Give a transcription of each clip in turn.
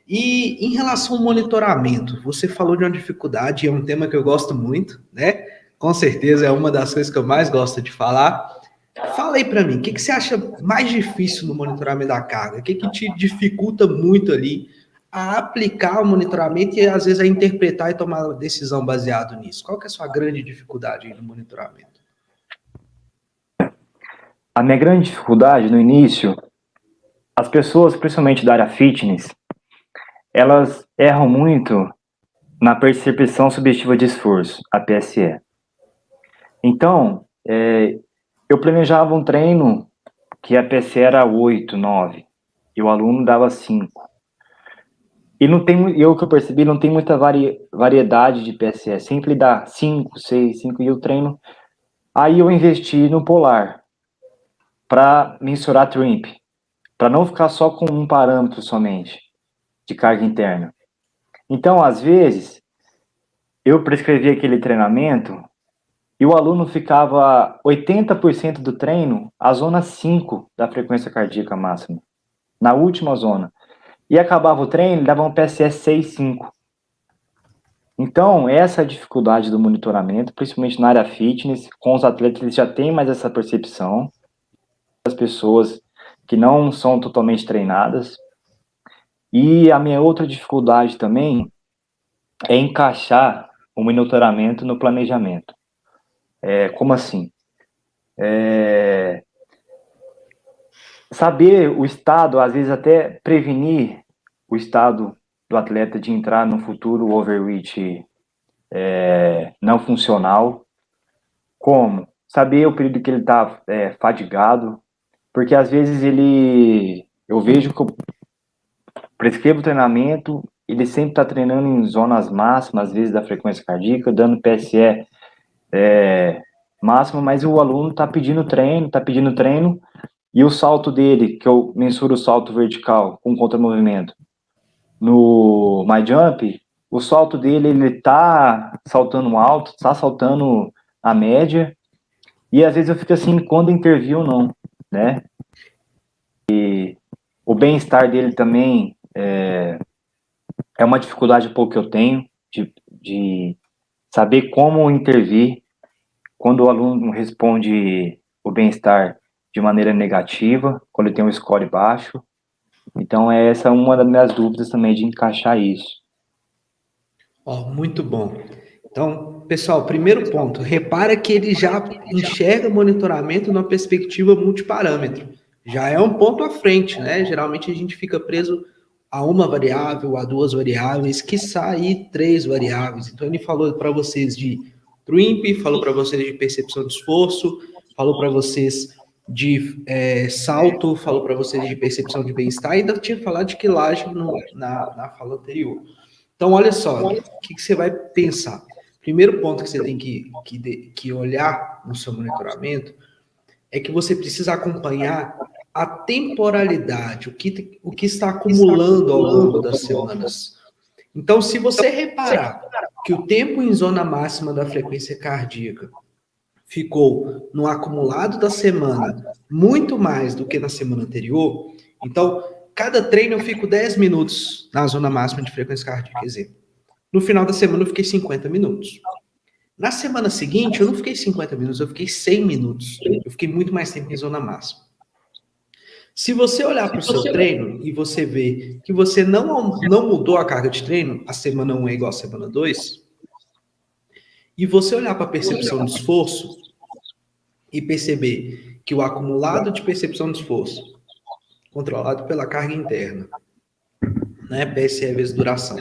E em relação ao monitoramento, você falou de uma dificuldade, é um tema que eu gosto muito, né? Com certeza é uma das coisas que eu mais gosto de falar. Fala aí para mim, o que você acha mais difícil no monitoramento da carga? O que te dificulta muito ali a aplicar o monitoramento e às vezes a interpretar e tomar uma decisão baseado nisso? Qual que é a sua grande dificuldade aí no monitoramento? A minha grande dificuldade no início, as pessoas, principalmente da área fitness, elas erram muito na percepção subjetiva de esforço, a PSE. Então, eu planejava um treino que a PSE era 8, 9, e o aluno dava 5. E não tem, eu que eu percebi, não tem muita variedade de PSE, sempre dá 5, 6, 5, e o treino. Aí eu investi no Polar, para mensurar TRIMP, para não ficar só com um parâmetro somente, de carga interna. Então, às vezes, eu prescrevi aquele treinamento e o aluno ficava 80% do treino a zona 5 da frequência cardíaca máxima, na última zona. E acabava o treino, ele dava um PSS 6,5. Então, essa é a dificuldade do monitoramento, principalmente na área fitness, com os atletas, eles já têm mais essa percepção, as pessoas que não são totalmente treinadas. E a minha outra dificuldade também é encaixar o monitoramento no planejamento. Como assim? Saber o estado, às vezes até prevenir o estado do atleta de entrar no futuro overreach não funcional. Como? Saber o período que ele está fadigado, porque às vezes eu vejo que eu prescrevo treinamento, ele sempre está treinando em zonas máximas, às vezes da frequência cardíaca, dando PSE máximo, mas o aluno está pedindo treino, e o salto dele, que eu mensuro o salto vertical com contramovimento, no My Jump, o salto dele, ele tá saltando alto, tá saltando a média, e às vezes eu fico assim, quando intervir ou não, né? E o bem-estar dele também é uma dificuldade um pouco que eu tenho, de saber como intervir quando o aluno responde o bem-estar de maneira negativa, quando ele tem um score baixo. Então, essa é uma das minhas dúvidas também de encaixar isso. Muito bom. Então, pessoal, primeiro ponto, repara que ele já enxerga monitoramento numa perspectiva multiparâmetro. Já é um ponto à frente, né? Geralmente a gente fica preso a uma variável, a duas variáveis, quiçá aí três variáveis. Então, ele falou para vocês de TRIMP, falou para vocês de percepção de esforço, falou para vocês de salto, falou para vocês de percepção de bem-estar, e ainda tinha falado de quilagem na fala anterior. Então, olha só, o que você vai pensar? Primeiro ponto que você tem que olhar no seu monitoramento é que você precisa acompanhar a temporalidade, o que está acumulando ao longo das semanas. Então, se você reparar que o tempo em zona máxima da frequência cardíaca ficou no acumulado da semana muito mais do que na semana anterior, então, cada treino eu fico 10 minutos na zona máxima de frequência cardíaca, exemplo. No final da semana eu fiquei 50 minutos. Na semana seguinte, eu não fiquei 50 minutos, eu fiquei 100 minutos. Eu fiquei muito mais tempo em zona máxima. Se você olhar para o seu treino e você ver que você não mudou a carga de treino, a semana 1 é igual a semana 2, e você olhar para a percepção de esforço e perceber que o acumulado de percepção de esforço, controlado pela carga interna, né, PSE vezes duração,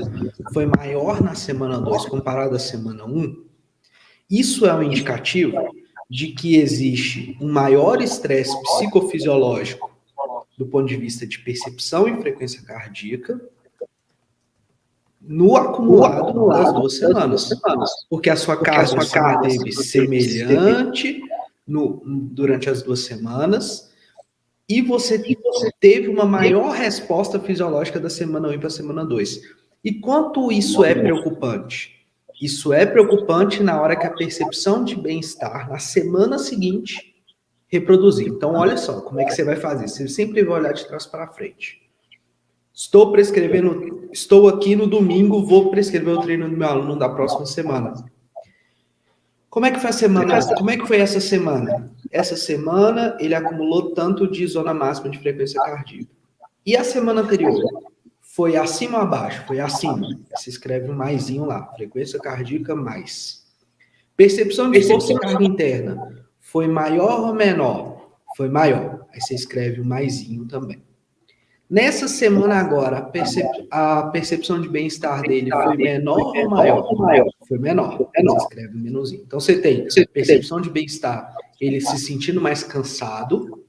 foi maior na semana 2 comparado à semana 1, isso é um indicativo de que existe um maior estresse psicofisiológico do ponto de vista de percepção e frequência cardíaca no acumulado das 2 semanas. Porque a sua carga se manteve semelhante durante as 2 semanas e você teve uma maior resposta fisiológica da semana 1 para a semana 2. E quanto isso é preocupante? Isso é preocupante na hora que a percepção de bem-estar na semana seguinte reproduzir. Então, olha só como é que você vai fazer. Você sempre vai olhar de trás para frente. estou aqui no domingo, vou prescrever o treino do meu aluno da próxima semana. Como é que foi a semana? Como é que foi essa semana? Essa semana ele acumulou tanto de zona máxima de frequência cardíaca. E a semana anterior? Foi acima ou abaixo? Foi acima. Se escreve um maisinho lá. Frequência cardíaca mais. Percepção de força e carga interna. Foi maior ou menor? Foi maior. Aí você escreve um maisinho também. Nessa semana agora, a percepção de bem-estar dele foi menor ou maior? Foi menor. Você escreve um menorzinho. Então você tem percepção de bem-estar, ele se sentindo mais cansado.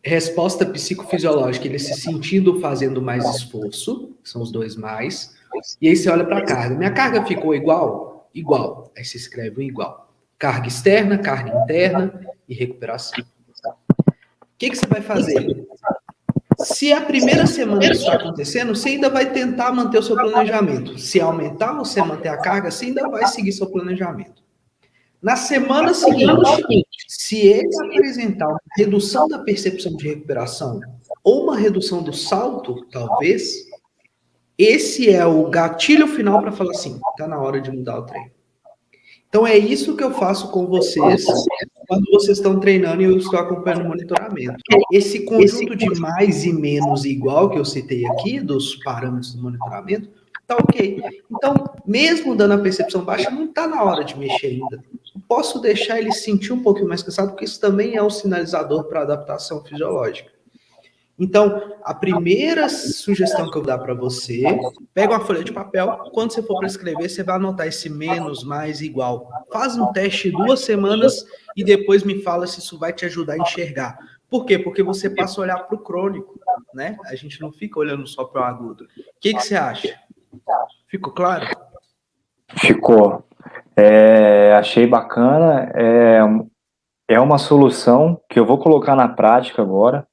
Resposta psicofisiológica, ele se sentindo fazendo mais esforço, são os dois mais. E aí você olha para a carga. Minha carga ficou igual? Igual. Aí você escreve um igual. Carga externa, carga interna e recuperação. O que você vai fazer? Se a primeira semana isso está acontecendo, você ainda vai tentar manter o seu planejamento. Se aumentar ou você manter a carga, você ainda vai seguir seu planejamento. Na semana seguinte, se ele apresentar uma redução da percepção de recuperação ou uma redução do salto, talvez, esse é o gatilho final para falar assim, está na hora de mudar o treino. Então é isso que eu faço com vocês quando vocês estão treinando e eu estou acompanhando o monitoramento. Esse conjunto de mais e menos igual que eu citei aqui, dos parâmetros do monitoramento, tá ok. Então, mesmo dando a percepção baixa, não está na hora de mexer ainda. Posso deixar ele sentir um pouquinho mais cansado, porque isso também é um sinalizador para adaptação fisiológica. Então, a primeira sugestão que eu vou dar para você, pega uma folha de papel, quando você for para escrever, você vai anotar esse menos, mais, igual. Faz um teste 2 semanas e depois me fala se isso vai te ajudar a enxergar. Por quê? Porque você passa a olhar para o crônico, né? A gente não fica olhando só para o agudo. O que você acha? Ficou claro? Ficou. Achei bacana. É uma solução que eu vou colocar na prática agora.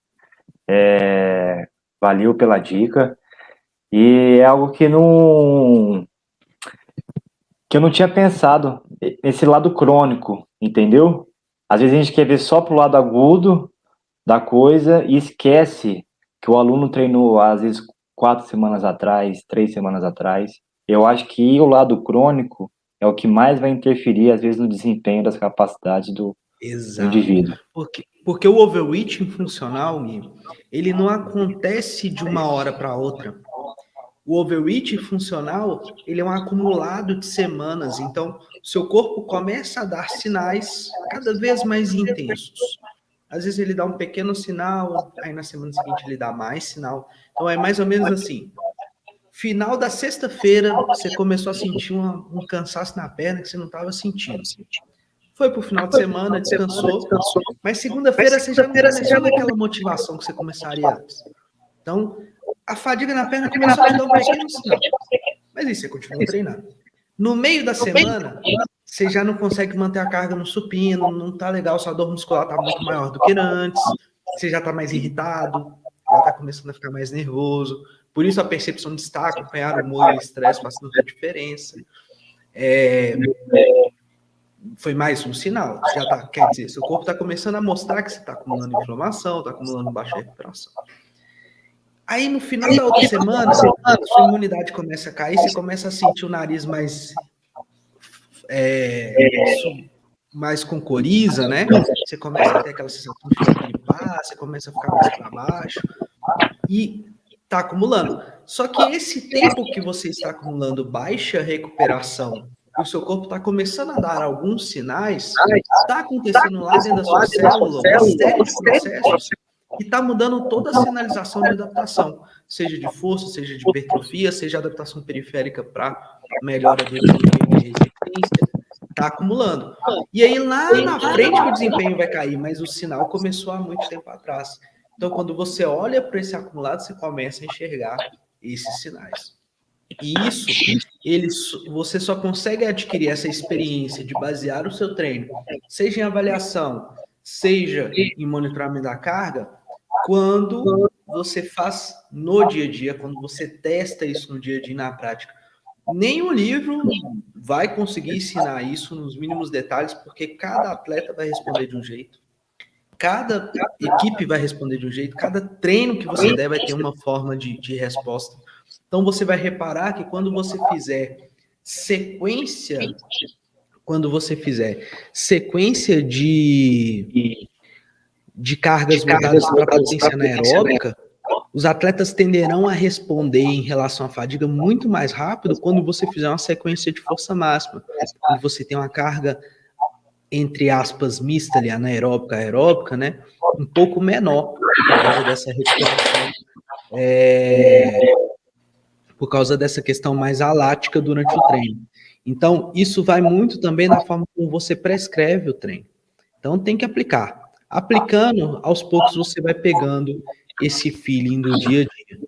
Valeu pela dica. E é algo que eu não tinha pensado, esse lado crônico, entendeu? Às vezes a gente quer ver só pro lado agudo da coisa e esquece que o aluno treinou, às vezes, 4 semanas atrás, 3 semanas atrás. Eu acho que o lado crônico é o que mais vai interferir, às vezes, no desempenho das capacidades do indivíduo. Porque o overreaching funcional, ele não acontece de uma hora para outra. O overreaching funcional, ele é um acumulado de semanas. Então, seu corpo começa a dar sinais cada vez mais intensos. Às vezes ele dá um pequeno sinal, aí na semana seguinte ele dá mais sinal. Então, é mais ou menos assim. Final da sexta-feira, você começou a sentir um cansaço na perna que você não estava sentindo. Foi pro final de semana, descansou, mas segunda-feira você já não começou naquela motivação que você começaria antes. Então, a fadiga na perna começou a te dar um pequeno sinal, mas aí você continua treinando. No meio da semana, você já não consegue manter a carga no supino, não tá legal, sua dor muscular tá muito maior do que antes, você já tá mais irritado, já tá começando a ficar mais nervoso, por isso a percepção de estar acompanhado, o humor e o estresse faz tanta diferença. Foi mais um sinal. Já tá, quer dizer, seu corpo está começando a mostrar que você está acumulando inflamação, está acumulando baixa recuperação. Aí, no final da outra semana, sua imunidade começa a cair, você começa a sentir o nariz mais com coriza, né? Você começa a ter aquela sensação de ficar gripado, você começa a ficar mais para baixo e está acumulando. Só que esse tempo que você está acumulando baixa recuperação, o seu corpo está começando a dar alguns sinais, está acontecendo lá dentro da sua célula uma série de processos que está mudando toda a sinalização de adaptação, seja de força, seja de hipertrofia, seja adaptação periférica para melhora do desempenho de resistência, está acumulando. E aí lá na frente que o desempenho vai cair, mas o sinal começou há muito tempo atrás. Então, quando você olha para esse acumulado, você começa a enxergar esses sinais. E isso, você só consegue adquirir essa experiência de basear o seu treino, seja em avaliação, seja em monitoramento da carga, quando você faz no dia a dia, quando você testa isso no dia a dia na prática. Nenhum livro vai conseguir ensinar isso nos mínimos detalhes, porque cada atleta vai responder de um jeito. cada equipe vai responder de um jeito, cada treino que você der vai ter uma forma de resposta. Então, você vai reparar que quando você fizer sequência de cargas mudadas para potência anaeróbica, os atletas tenderão a responder em relação à fadiga muito mais rápido quando você fizer uma sequência de força máxima, quando você tem uma carga, entre aspas, mista ali, anaeróbica, aeróbica, né, um pouco menor, por causa dessa recuperação, por causa dessa questão mais alática durante o treino. Então, isso vai muito também na forma como você prescreve o treino. Então, tem que aplicar. Aplicando, aos poucos você vai pegando esse feeling do dia a dia.